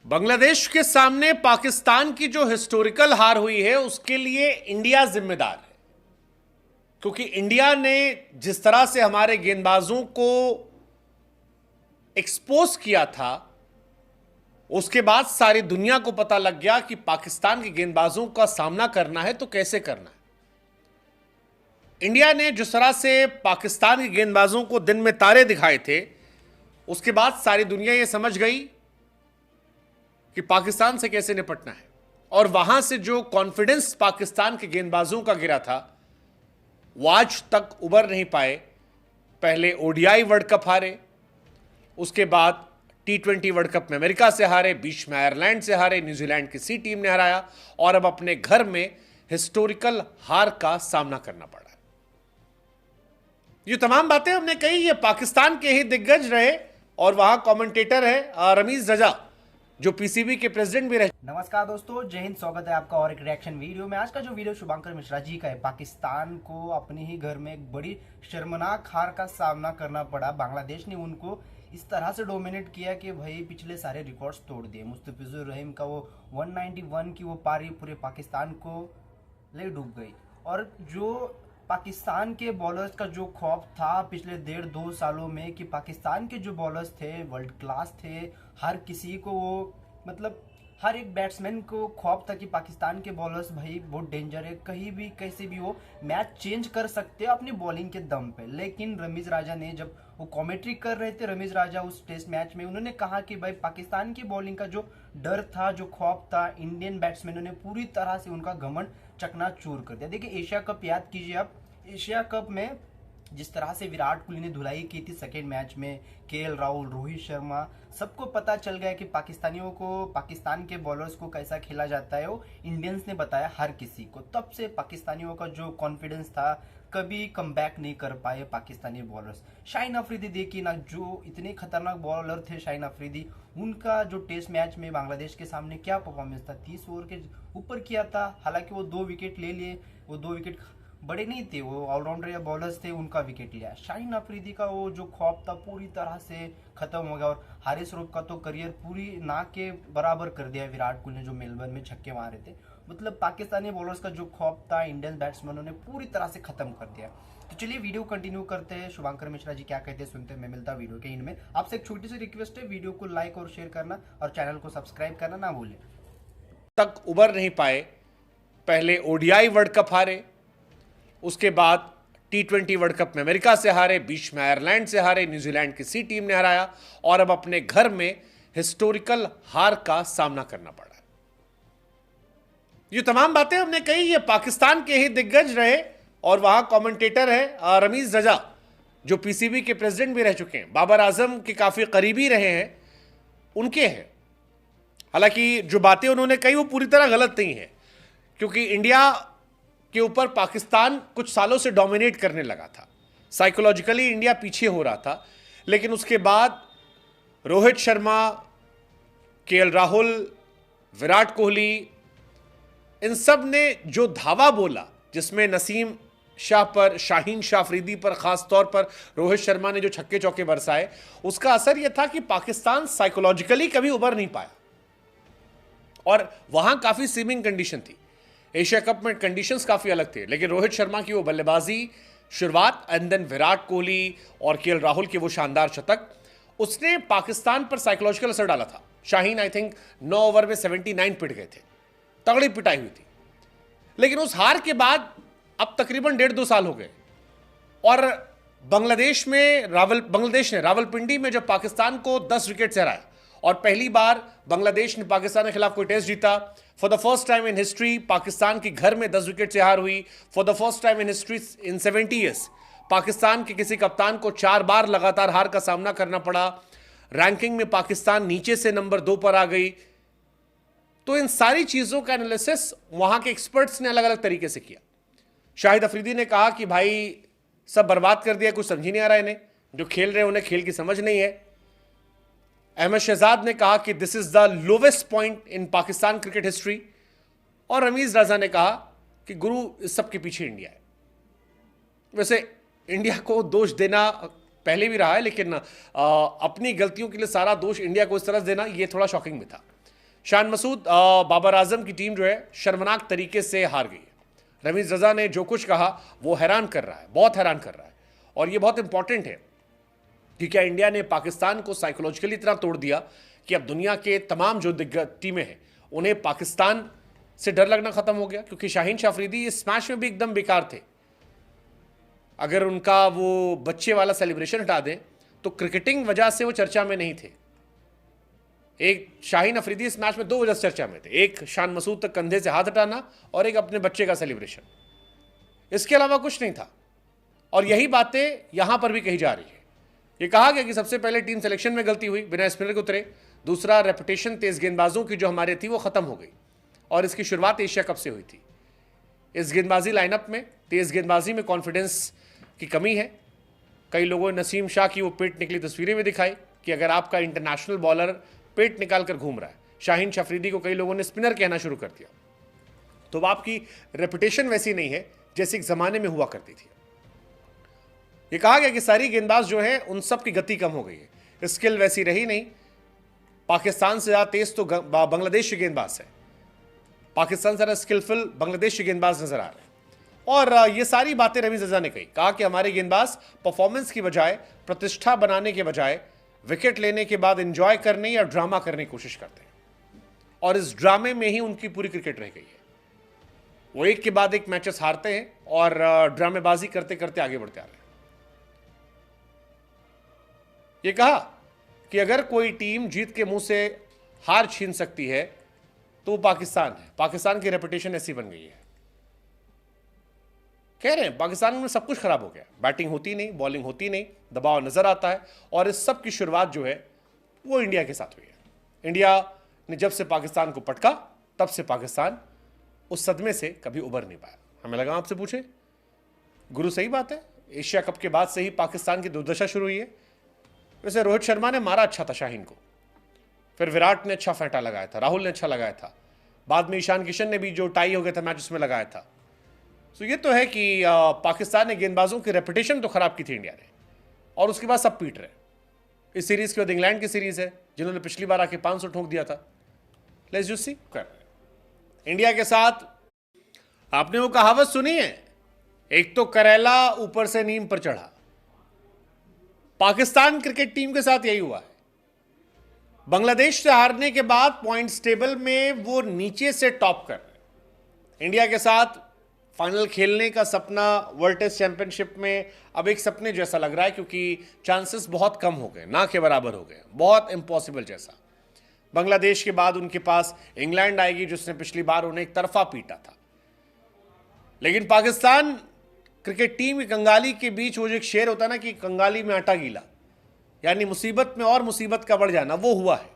बांग्लादेश के सामने पाकिस्तान की जो हिस्टोरिकल हार हुई है उसके लिए इंडिया जिम्मेदार है, क्योंकि इंडिया ने जिस तरह से हमारे गेंदबाजों को एक्सपोज किया था उसके बाद सारी दुनिया को पता लग गया कि पाकिस्तान के गेंदबाजों का सामना करना है तो कैसे करना है। इंडिया ने जिस तरह से पाकिस्तान के गेंदबाजों को दिन में तारे दिखाए थे उसके बाद सारी दुनिया यह समझ गई कि पाकिस्तान से कैसे निपटना है, और वहां से जो कॉन्फिडेंस पाकिस्तान के गेंदबाजों का गिरा था वो आज तक उबर नहीं पाए। पहले ओडीआई वर्ल्ड कप हारे, उसके बाद टी20 वर्ल्ड कप में अमेरिका से हारे, बीच में आयरलैंड से हारे, न्यूजीलैंड की सी टीम ने हराया और अब अपने घर में हिस्टोरिकल हार का सामना करना पड़ा। ये तमाम बातें हमने कही, ये पाकिस्तान के ही दिग्गज रहे और वहां कमेंटेटर है रमीज रजा जो पीसीबी के प्रेसिडेंट भी रहे। नमस्कार दोस्तों, जय हिंद। स्वागत है आपका और एक रिएक्शन वीडियो में। आज का जो वीडियो शुभांकर मिश्रा जी का है, पाकिस्तान को अपने ही घर में एक बड़ी शर्मनाक हार का सामना करना पड़ा। बांग्लादेश ने उनको इस तरह से डोमिनेट किया कि भाई पिछले सारे रिकॉर्ड्स तोड़ दिए। मुस्तफिजुर रहीम का वो 191 की वो पारी पूरे पाकिस्तान को ले डूब गई। और जो पाकिस्तान के बॉलर्स का जो खौफ था पिछले 1.5-2 सालों में कि पाकिस्तान के जो बॉलर्स थे वर्ल्ड क्लास थे, हर किसी को वो मतलब हर एक बैट्समैन को खौफ था कि पाकिस्तान के बॉलर्स भाई बहुत डेंजर है, कहीं भी कैसे भी वो मैच चेंज कर सकते हैं अपनी बॉलिंग के दम पे। लेकिन रमीज राजा ने, जब वो कमेंट्री कर रहे थे रमीज राजा उस टेस्ट मैच में, उन्होंने कहा कि भाई पाकिस्तान की बॉलिंग का जो डर था, जो खौफ था, इंडियन बैट्समैनों ने पूरी तरह से उनका घमंड चकनाचूर कर दिया। देखिए एशिया कप याद कीजिए आप, एशिया कप में जिस तरह से विराट कोहली ने धुलाई की थी सेकेंड मैच में, केएल राहुल, रोहित शर्मा, सबको पता चल गया कि पाकिस्तानियों को, पाकिस्तान के बॉलर्स को कैसा खेला जाता है। वो इंडियंस ने बताया हर किसी को। तब से पाकिस्तानियों का जो कॉन्फिडेंस था, कभी कमबैक नहीं कर पाए पाकिस्तानी बॉलर्स। शाहीन अफरीदी देखिए ना, जो इतने खतरनाक बॉलर थे शाहीन अफरीदी, उनका जो टेस्ट मैच में बांग्लादेश के सामने क्या परफॉर्मेंस था, 30 ओवर के ऊपर किया था। हालांकि वो 2 विकेट ले लिए, वो 2 विकेट बड़े नहीं थे, वो ऑलराउंडर या बॉलर्स थे, उनका विकेट लिया। शाहीन अफरीदी का वो जो खौफ था पूरी तरह से खत्म हो गया। और हारिस रूफ का तो करियर पूरी ना के बराबर कर दिया विराट कोहली ने, जो मेलबर्न में छक्के मारे थे। मतलब पाकिस्तानी बॉलर्स का जो खौफ था इंडियन बैट्समैनों ने पूरी तरह से खत्म कर दिया। तो चलिए वीडियो कंटिन्यू करते हैं, शुभांकर मिश्रा जी क्या कहते हैं सुनते हैं। मैं मिलता वीडियो के इनमें। आपसे एक छोटी सी रिक्वेस्ट है, वीडियो को लाइक और शेयर करना और चैनल को सब्सक्राइब करना ना भूलें। तक उबर नहीं पाए। पहले ओडीआई वर्ल्ड कप हारे, उसके बाद टी20 वर्ल्ड कप में अमेरिका से हारे, बीच में आयरलैंड से हारे, न्यूजीलैंड की सी टीम ने हराया और अब अपने घर में हिस्टोरिकल हार का सामना करना पड़ा। ये तमाम बातें हमने कही, ये पाकिस्तान के ही दिग्गज रहे और वहां कमेंटेटर है रमीज रजा जो पीसीबी के प्रेसिडेंट भी रह चुके हैं, बाबर आजम के काफी करीबी रहे हैं, उनके हैं। हालांकि जो बातें उन्होंने कही वो पूरी तरह गलत नहीं है, क्योंकि इंडिया के ऊपर पाकिस्तान कुछ सालों से डोमिनेट करने लगा था। साइकोलॉजिकली इंडिया पीछे हो रहा था, लेकिन उसके बाद रोहित शर्मा, केएल राहुल, विराट कोहली, इन सब ने जो धावा बोला, जिसमें नसीम शाह पर, शाहीन शाह अफरीदी पर, खास तौर पर रोहित शर्मा ने जो छक्के चौके बरसाए, उसका असर यह था कि पाकिस्तान साइकोलॉजिकली कभी उभर नहीं पाया और वहां काफी सीमिंग कंडीशन थी। एशिया कप में कंडीशंस काफी अलग थे, लेकिन रोहित शर्मा की वो बल्लेबाजी शुरुआत एंड देन विराट कोहली और केएल राहुल के वो शानदार शतक, उसने पाकिस्तान पर साइकोलॉजिकल असर डाला था। शाहीन आई थिंक 9 ओवर में 79 पिट गए थे, तगड़ी पिटाई हुई थी। लेकिन उस हार के बाद अब तकरीबन 1.5-2 साल हो गए और बांग्लादेश ने रावलपिंडी में जब पाकिस्तान को 10 विकेट से हराया और पहली बार बांग्लादेश ने पाकिस्तान के खिलाफ कोई टेस्ट जीता। For the first time in history Pakistan की घर में 10 विकेट से हार हुई। For the first time in history in 70 years Pakistan के किसी कप्तान को 4 बार लगातार हार का सामना करना पड़ा। रैंकिंग में पाकिस्तान नीचे से नंबर 2 पर आ गई। तो इन सारी चीजों का एनालिसिस वहां के एक्सपर्ट्स ने अलग अलग तरीके से किया। शाहिद अफरीदी ने कहा कि भाई सब बर्बाद कर दिया, कुछ समझ ही नहीं आ रहा है इन्हें, जो खेल रहे हैं उन्हें खेल की समझ नहीं है। अहमद शहजाद ने कहा कि this is the lowest point in Pakistan cricket history, और रमीज रजा ने कहा कि गुरु इस सब के पीछे इंडिया है। वैसे इंडिया को दोष देना पहले भी रहा है, लेकिन अपनी गलतियों के लिए सारा दोष इंडिया को इस तरह देना, यह थोड़ा शॉकिंग भी था। शान मसूद, बाबर आजम की टीम जो है शर्मनाक तरीके से हार गई है। रमीज रजा ने जो कुछ कहा वो हैरान कर रहा है, बहुत हैरान कर रहा है। और ये बहुत इंपॉर्टेंट है कि क्या इंडिया ने पाकिस्तान को साइकोलॉजिकली इतना तोड़ दिया कि अब दुनिया के तमाम जो दिग्गज टीमें हैं उन्हें पाकिस्तान से डर लगना खत्म हो गया। क्योंकि शाहीन शाह अफरीदी इस मैच में भी एकदम बेकार थे। अगर उनका वो बच्चे वाला सेलिब्रेशन हटा दें तो क्रिकेटिंग वजह से वो चर्चा में नहीं थे। एक शाहीन अफरीदी इस मैच में दो वजह से चर्चा में थे, एक शान मसूद तक कंधे से हाथ हटाना और एक अपने बच्चे का सेलिब्रेशन। इसके अलावा कुछ नहीं था। और यही बातें यहां पर भी कही जा रही है। ये कहा गया कि सबसे पहले टीम सिलेक्शन में गलती हुई, बिना स्पिनर के उतरे। दूसरा, रेपुटेशन तेज गेंदबाजों की जो हमारे थी वो खत्म हो गई और इसकी शुरुआत एशिया कप से हुई थी। इस गेंदबाजी लाइनअप में, तेज गेंदबाजी में कॉन्फिडेंस की कमी है। कई लोगों ने नसीम शाह की वो पेट निकली तस्वीरें भी दिखाई कि अगर आपका इंटरनेशनल बॉलर पेट निकाल कर घूम रहा है। शाहीन शाह अफरीदी को कई लोगों ने स्पिनर कहना शुरू कर दिया। तो आपकी रेपुटेशन वैसी नहीं है जैसे एक जमाने में हुआ करती थी। ये कहा गया कि सारी गेंदबाज जो है उन सब की गति कम हो गई है, स्किल वैसी रही नहीं। पाकिस्तान से ज्यादा तेज तो बांग्लादेश के गेंदबाज है। पाकिस्तान से ज्यादा स्किलफुल बांग्लादेश के गेंदबाज नजर आ रहे हैं। और ये सारी बातें रमीज रजा ने कही। कहा कि हमारे गेंदबाज परफॉर्मेंस की बजाय, प्रतिष्ठा बनाने के बजाय, विकेट लेने के बाद एंजॉय करने या ड्रामा करने की कोशिश करते हैं और इस ड्रामे में ही उनकी पूरी क्रिकेट रह गई है। वो एक के बाद एक मैचेस हारते हैं और ड्रामेबाजी करते करते आगे बढ़ते आ रहे हैं। ये कहा कि अगर कोई टीम जीत के मुंह से हार छीन सकती है तो वो पाकिस्तान है। पाकिस्तान की रेपुटेशन ऐसी बन गई है। कह रहे हैं पाकिस्तान में सब कुछ खराब हो गया, बैटिंग होती नहीं, बॉलिंग होती नहीं, दबाव नजर आता है। और इस सब की शुरुआत जो है वो इंडिया के साथ हुई है। इंडिया ने जब से पाकिस्तान को पटका तब से पाकिस्तान उस सदमे से कभी उबर नहीं पाया। हमें लगा आपसे पूछे, गुरु सही बात है, एशिया कप के बाद से ही पाकिस्तान की दुर्दशा शुरू हुई है। वैसे रोहित शर्मा ने मारा अच्छा था शाहीन को, फिर विराट ने अच्छा फेंटा लगाया था, राहुल ने अच्छा लगाया था, बाद में ईशान किशन ने भी जो टाई हो गया था मैच उसमें लगाया था। तो ये तो है कि पाकिस्तान ने गेंदबाजों की रेपुटेशन तो खराब की थी इंडिया ने, और उसके बाद सब पीट रहे। इस सीरीज के बाद इंग्लैंड की सीरीज है जिन्होंने पिछली बार आके 500 ठोक दिया था। लेट्स जस्ट सी कर रहे हैं इंडिया के साथ। आपने वो कहावत सुनी है, एक तो करेला ऊपर से नीम पर चढ़ा। पाकिस्तान क्रिकेट टीम के साथ यही हुआ है। बांग्लादेश से हारने के बाद पॉइंट्स टेबल में वो नीचे से टॉप कर रहे हैं। इंडिया के साथ फाइनल खेलने का सपना वर्ल्ड टेस्ट चैंपियनशिप में अब एक सपने जैसा लग रहा है, क्योंकि चांसेस बहुत कम हो गए, ना के बराबर हो गए, बहुत इम्पॉसिबल जैसा। बांग्लादेश के बाद उनके पास इंग्लैंड आएगी जिसने पिछली बार उन्हें एक तरफा पीटा था। लेकिन पाकिस्तान क्रिकेट टीम की कंगाली के बीच वो जो एक शेर होता है ना कि कंगाली में आटा गीला, यानी मुसीबत में और मुसीबत का बढ़ जाना, वो हुआ है।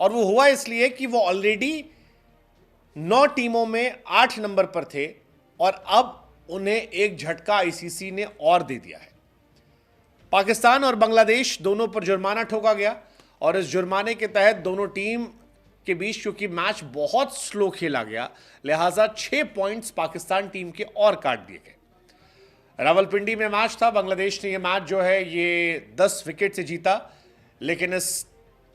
और वो हुआ इसलिए कि वो ऑलरेडी 9 टीमों में 8 नंबर पर थे और अब उन्हें एक झटका आईसीसी ने और दे दिया है। पाकिस्तान और बांग्लादेश दोनों पर जुर्माना ठोका गया और इस जुर्माने के तहत दोनों टीम के बीच क्योंकि मैच बहुत स्लो खेला गया, लिहाजा 6 पॉइंट्स पाकिस्तान टीम के और काट दिए गए। रावलपिंडी में मैच था। बांग्लादेश ने यह मैच जो है ये 10 विकेट से जीता, लेकिन इस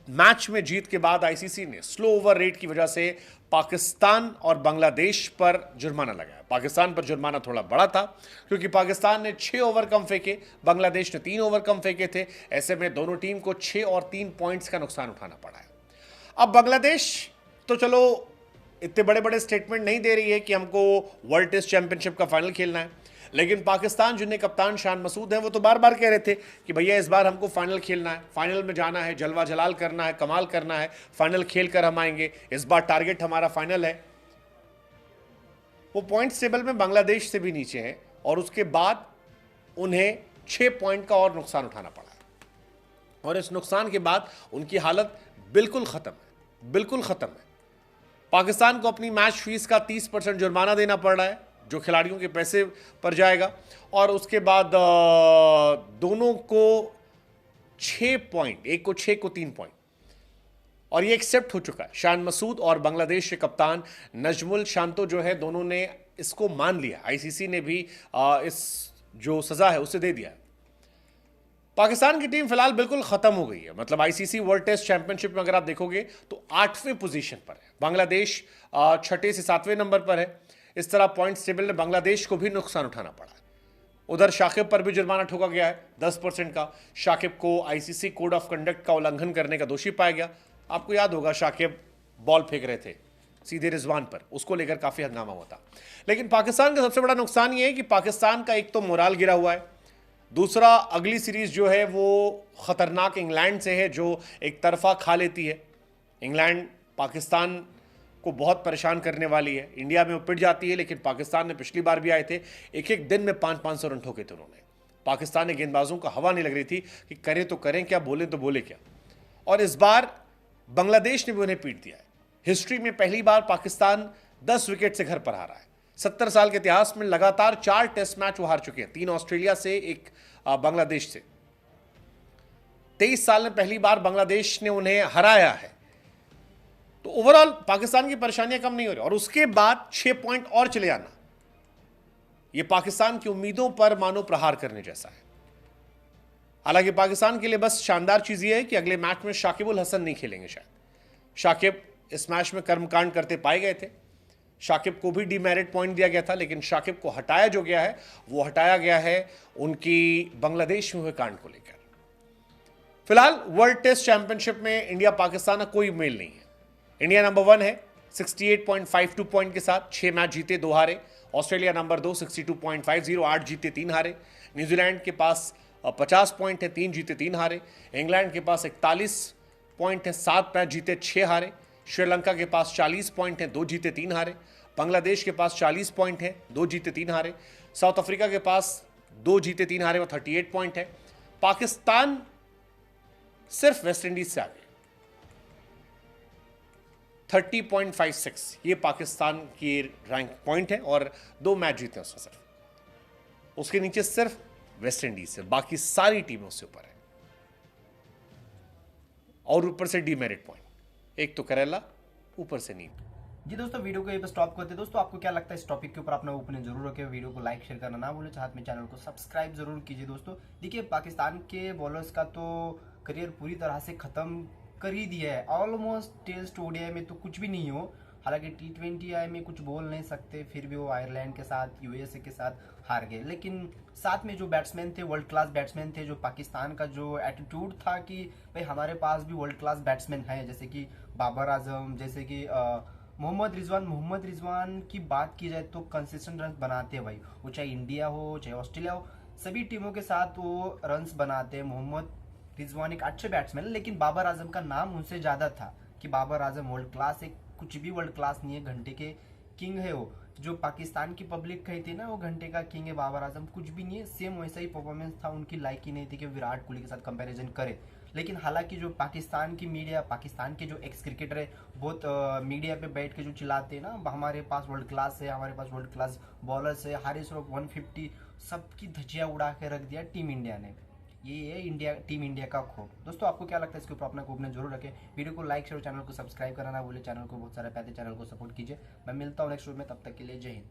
मैच में जीत के बाद आईसीसी ने स्लो ओवर रेट की वजह से पाकिस्तान और बांग्लादेश पर जुर्माना लगाया। पाकिस्तान पर जुर्माना थोड़ा बड़ा था क्योंकि पाकिस्तान ने 6 ओवर कम फेंके, बांग्लादेश ने 3 ओवर कम फेंके थे। ऐसे में दोनों टीम को 6 और 3 पॉइंट्स का नुकसान उठाना पड़ा है। अब बांग्लादेश तो चलो इतने बड़े बड़े स्टेटमेंट नहीं दे रही है कि हमको वर्ल्ड टेस्ट चैंपियनशिप का फाइनल खेलना है, लेकिन पाकिस्तान जिन्हें कप्तान शान मसूद हैं वो तो बार बार कह रहे थे कि भैया इस बार हमको फाइनल खेलना है, फाइनल में जाना है, जलवा जलाल करना है, कमाल करना है, फाइनल खेल कर हम आएंगे, इस बार टारगेट हमारा फाइनल है। वो पॉइंट्स टेबल में बांग्लादेश से भी नीचे हैं और उसके बाद उन्हें 6 पॉइंट का और नुकसान उठाना पड़ा है। और इस नुकसान के बाद उनकी हालत बिल्कुल खत्म है, बिल्कुल खत्म है। पाकिस्तान को अपनी मैच फीस का 30% जुर्माना देना पड़ रहा है जो खिलाड़ियों के पैसे पर जाएगा, और उसके बाद दोनों को 6 पॉइंट, एक को 6 को 3 पॉइंट, और ये एक्सेप्ट हो चुका है। शान मसूद और बांग्लादेश के कप्तान नजमुल शांतो जो है दोनों ने इसको मान लिया। आईसीसी ने भी इस जो सजा है उसे दे दिया है। पाकिस्तान की टीम फिलहाल बिल्कुल खत्म हो गई है। मतलब आईसीसी वर्ल्ड टेस्ट चैंपियनशिप में अगर आप देखोगे तो 8वें पोजीशन पर है बांग्लादेश, 6 से 7वें नंबर पर है। इस तरह पॉइंट्स टेबल में बांग्लादेश को भी नुकसान उठाना पड़ा है। उधर शाकिब पर भी जुर्माना ठोका गया है 10% का। शाकिब को आईसीसी कोड ऑफ कंडक्ट का उल्लंघन करने का दोषी पाया गया। आपको याद होगा शाकिब बॉल फेंक रहे थे सीधे रिजवान पर, उसको लेकर काफी हंगामा हुआ था। लेकिन पाकिस्तान का सबसे बड़ा नुकसान यह है कि पाकिस्तान का एक तो मोराल गिरा हुआ है, दूसरा अगली सीरीज जो है वो खतरनाक इंग्लैंड से है जो एक तरफा खा लेती है। इंग्लैंड पाकिस्तान को बहुत परेशान करने वाली है। इंडिया में वो पिट जाती है, लेकिन पाकिस्तान ने पिछली बार भी आए थे, एक एक दिन में 500-500 रन ठोके थे उन्होंने। पाकिस्तान ने गेंदबाजों को हवा नहीं लग रही थी कि करें तो करें क्या, बोले तो बोले क्या। और इस बार बांग्लादेश ने भी उन्हें पीट दिया है। हिस्ट्री में पहली बार पाकिस्तान 10 विकेट से घर पर हारा है। 70 साल के इतिहास में लगातार 4 टेस्ट मैच वो हार चुके हैं, 3 ऑस्ट्रेलिया से, 1 बांग्लादेश से। 23 साल में पहली बार बांग्लादेश ने उन्हें हराया है। तो ओवरऑल पाकिस्तान की परेशानियां कम नहीं हो रही। और उसके बाद 6 पॉइंट और चले जाना, यह पाकिस्तान की उम्मीदों पर मानो प्रहार करने जैसा है। हालांकि पाकिस्तान के लिए बस शानदार चीज यह है कि अगले मैच में शाकिब उल हसन नहीं खेलेंगे। शायद शाकिब इस मैच में कर्मकांड करते पाए गए थे। शाकिब को भी डीमेरिट पॉइंट दिया गया था, लेकिन शाकिब को हटाया जो गया है वो हटाया गया है उनकी बांग्लादेश में हुए कांड को लेकर। फिलहाल वर्ल्ड टेस्ट चैंपियनशिप में इंडिया पाकिस्तान का कोई मेल नहीं है। इंडिया नंबर 1 है 68.52 पॉइंट के साथ, 6 मैच जीते 2 हारे। ऑस्ट्रेलिया नंबर 2 62.50, 8 जीते 3 हारे। न्यूजीलैंड के पास 50 पॉइंट है, 3 जीते 3 हारे। इंग्लैंड के पास 41 पॉइंट है, 7 मैच जीते 6 हारे। श्रीलंका के पास 40 पॉइंट है, 2 जीते 3 हारे। बांग्लादेश के पास 40 पॉइंट है, 2 जीते 3 हारे। साउथ अफ्रीका के पास 2 जीते 3 हारे और 38 पॉइंट है। पाकिस्तान सिर्फ वेस्ट इंडीज से आगे 30.56, ये पाकिस्तान की रैंक पॉइंट है और 2 मैच जीते उसमें सिर्फ। उसके नीचे सिर्फ वेस्ट इंडीज से, बाकी सारी टीमें उससे ऊपर है। और ऊपर से डीमेरिट पॉइंट, एक तो करेला, ऊपर से नींद। जी दोस्तों, वीडियो को यहीं पर स्टॉप करते हैं। दोस्तों आपको क्या लगता है इस टॉपिक के ऊपर, अपना ओपिनियन जरूर रखें। वीडियो को लाइक शेयर करना ना भूलें, साथ में चैनल को सब्सक्राइब जरूर कीजिए। दोस्तों देखिए, पाकिस्तान के बॉलर्स का तो करियर पूरी तरह से खत्म कर ही दिया है। ऑलमोस्ट टेस्ट ओडीआई में तो कुछ भी नहीं हो, हालांकि T20I में कुछ बोल नहीं सकते, फिर भी वो आयरलैंड के साथ, यूएसए के साथ हार गए। लेकिन साथ में जो बैट्समैन थे, वर्ल्ड क्लास बैट्समैन थे, जो पाकिस्तान का जो एटीट्यूड था कि भाई हमारे पास भी वर्ल्ड क्लास बैट्समैन है, जैसे कि बाबर आजम, जैसे कि मोहम्मद रिजवान की बात की जाए तो कंसिस्टेंट रन बनाते हैं भाई। वो चाहे इंडिया हो चाहे ऑस्ट्रेलिया हो, सभी टीमों के साथ वो रन्स बनाते हैं। मोहम्मद रिजवान एक अच्छे बैट्समैन है, लेकिन बाबर आजम का नाम उनसे ज्यादा था कि बाबर आजम वर्ल्ड क्लास है। कुछ भी वर्ल्ड क्लास नहीं है, घंटे के किंग है वो। जो पाकिस्तान की पब्लिक कहती है ना वो घंटे का किंग है बाबर आजम, कुछ भी नहीं है। सेम वैसा ही परफॉर्मेंस था, उनकी लायक ही नहीं थी कि विराट कोहली के साथ कंपैरिजन करे। लेकिन हालांकि जो पाकिस्तान की मीडिया, पाकिस्तान के जो एक्स क्रिकेटर है, बहुत मीडिया पे बैठ के जो चिल्लाते हैं ना, हमारे पास वर्ल्ड क्लास है, हमारे पास वर्ल्ड क्लास बॉलर्स है, हारिस रऊफ 150, सबकी धज्जियां उड़ा के रख दिया टीम इंडिया ने। ये है इंडिया, टीम इंडिया का खौफ। दोस्तों आपको क्या लगता है इसके ऊपर, अपना ओपिनियन जरूर रखें। वीडियो को लाइक शेयर, चैनल को सब्सक्राइब करना ना भूले। चैनल को बहुत सारे पैसे, चैनल को सपोर्ट कीजिए। मैं मिलता हूँ नेक्स्ट वीडियो में, तब तक के लिए जय हिंद।